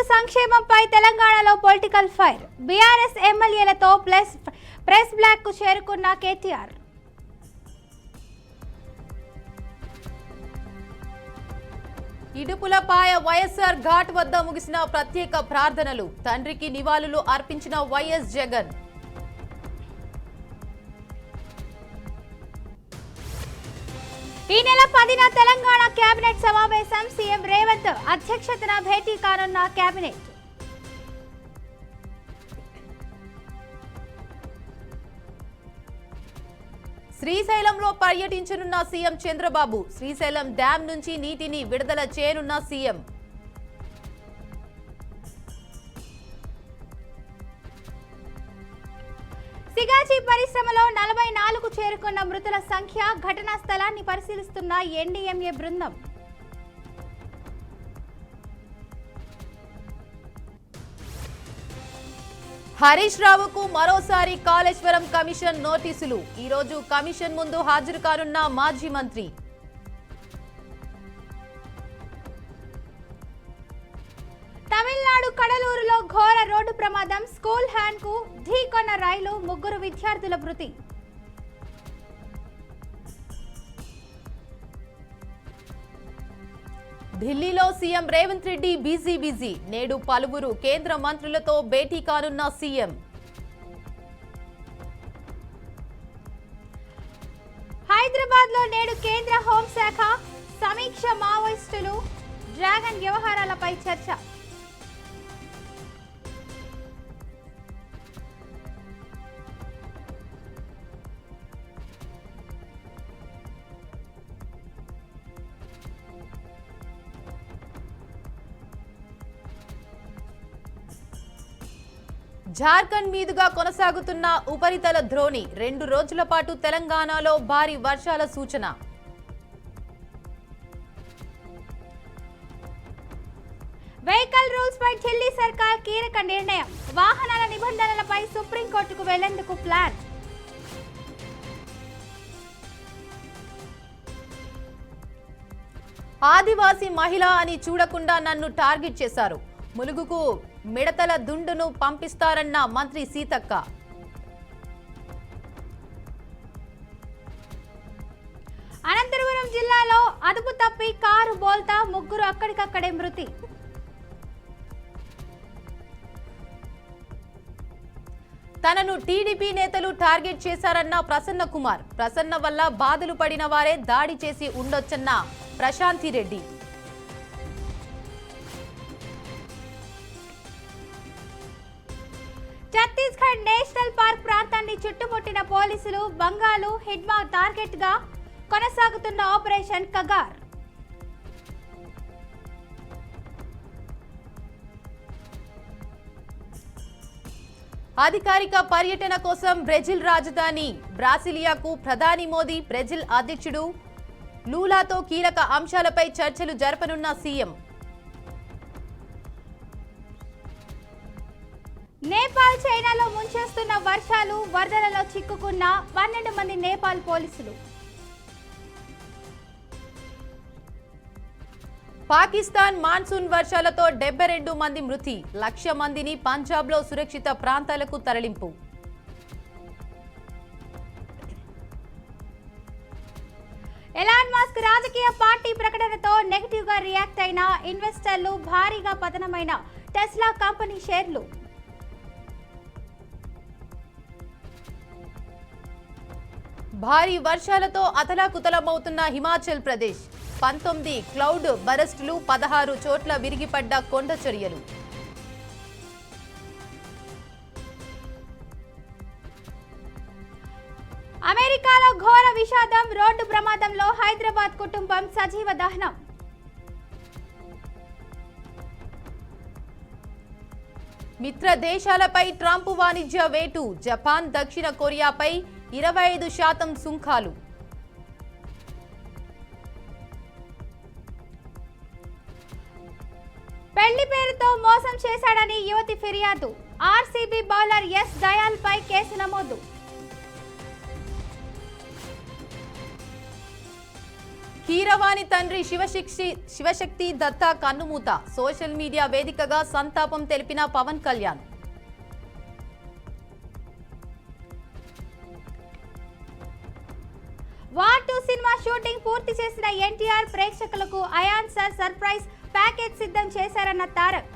రైతు సంక్షేమంపై తెలంగాణలో పొలిటికల్ ఫైర్. బీఆర్ఎస్ ఎమ్మెల్యేలతో ప్రెస్ బ్లాక్ కు చేరుకున్న కేటీఆర్. ఇడుపులపాయ వైఎస్ఆర్ ఘాట్ వద్ద ముగిసిన ప్రత్యేక ప్రార్థనలు. తండ్రికి నివాళులు అర్పించిన వైఎస్ జగన్. ఈ నెల 10న తెలంగాణ కేబినెట్ సమావేశం. సీఎం రేవంత్ అధ్యక్షతన భేటీ కానున్న కేబినెట్. శ్రీశైలంలో పర్యటించనున్న సీఎం చంద్రబాబు. శ్రీశైలం డ్యాం నుంచి నీటిని విడుదల చేయనున్న సీఎం. సిగాచి పరిశ్రమలో 44కు చేరుకున్న మృతుల సంఖ్య. ఘటనా స్థలాన్ని పరిశీలిస్తున్న ఎన్డీఎంఏ బృందం. హరీష్ రావుకు మరోసారి కాళేశ్వరం కమిషన్ నోటీసులు. ఈ రోజు కమిషన్ ముందు హాజరు కానున్న మాజీ మంత్రి. తమిళనాడు కడలూరులో ఘోర రోడ్డు ప్రమాదం. స్కూల్ హ్యాన్ కు ఢీకొన్న రైలు. 3 విద్యార్థుల మృతి. ఢిల్లీలో సీఎం రేవంత్ రెడ్డి బిజీ. నేడు పలువురు కేంద్ర మంత్రులతో భేటీ కానున్న సీఎం. హైదరాబాద్ లో నేడు కేంద్ర హోంశాఖ సమీక్ష. మావోయిస్టులు డ్రాగన్ వ్యవహారాలపై చర్చ. జార్ఖండ్ మీదుగా కొనసాగుతున్న ఉపరితల ద్రోణి. 2 రోజుల పాటు తెలంగాణలో భారీ వర్షాల సూచన. వెహికల్ రూల్స్ పై ఢిల్లీ సర్కార్ కీలక నిర్ణయం. వాహనాల నిబంధనలపై సుప్రీంకోర్టుకు వెళ్లేందుకు ప్లాన్. ఆదివాసీ మహిళ అని చూడకుండా నన్ను టార్గెట్ చేశారు. ములుగుకు మిడతల దుండును పంపిస్తారన్న మంత్రి సీతక్క. అనంతపురం జిల్లాలో అదుపు తప్పి కారు బోల్తా. 3 అక్కడికక్కడే మృతి. తనను టీడీపీ నేతలు టార్గెట్ చేశారన్న ప్రసన్న కుమార్. ప్రసన్న వల్ల బాధలు పడిన వారే దాడి చేసి ఉండొచ్చన్న ప్రశాంతి రెడ్డి. ఛత్తీస్గఢ్ నేషనల్ పార్క్ ప్రాంతాన్ని చుట్టుముట్టిన పోలీసులు. బంగాలు హిడ్మా టార్గెట్ గా కొనసాగుతున్న ఆపరేషన్ కగార్. అధికారిక పర్యటన కోసం బ్రెజిల్ రాజధాని బ్రాసిలియాకు ప్రధాని మోదీ. బ్రెజిల్ అధ్యక్షుడు లూలాతో కీలక అంశాలపై చర్చలు జరపనున్న సీఎం. నేపాల్ చైనాలో ముంచేస్తున్న వర్షాలు. వరదలలో చిక్కుకున్న 12 మంది నేపాల్ పోలీసులు. పాకిస్తాన్ మాన్సూన్ వర్షాలతో 72 మంది మృతి. 1,00,000 మందిని పంజాబ్లో సురక్షిత ప్రాంతాలకు తరలింపు. ఎలాన్ మస్క్ రాజకీయ పార్టీ ప్రకటనతో నెగటివ్ గా రియాక్ట్ అయిన ఇన్వెస్టర్లు. భారీగా పతనమైన టెస్లా కంపెనీ షేర్లు. భారీ వర్షాలతో అతలాకుతలమవుతున్న హిమాచల్ ప్రదేశ్. 19 క్లౌడ్ బరస్టులు. 16 చోట్ల విరిగిపడ్డ కొండ చర్యలు. అమెరికాలో ఘోర విషాదం. రోడ్డు ప్రమాదంలో హైదరాబాద్ కుటుంబం సజీవ దహనం. మిత్ర దేశాలపై ట్రంప్ వాణిజ్య వేటు. జపాన్, దక్షిణ కొరియాపై 25% సుంకాలు. పెళ్లి పేరుతో మోసం చేశాడని యువతి ఫిర్యాదు. ఆర్సీబీ బౌలర్ ఎస్ దయాల్ పై కేసు నమోదు. కియా కీరవాణి తండ్రి శివశక్తి దత్తా కన్నుమూత. సోషల్ మీడియా వేదికగా సంతాపం తెలిపిన Pawan Kalyan. War 2 cinema shooting పూర్తి చేసిన ఎన్టీఆర్ ప్రేక్షకులకు అయాన్ సర్ సర్ప్రైజ్ ప్యాకేజ్ సిద్ధం చేశారన్న తారక్.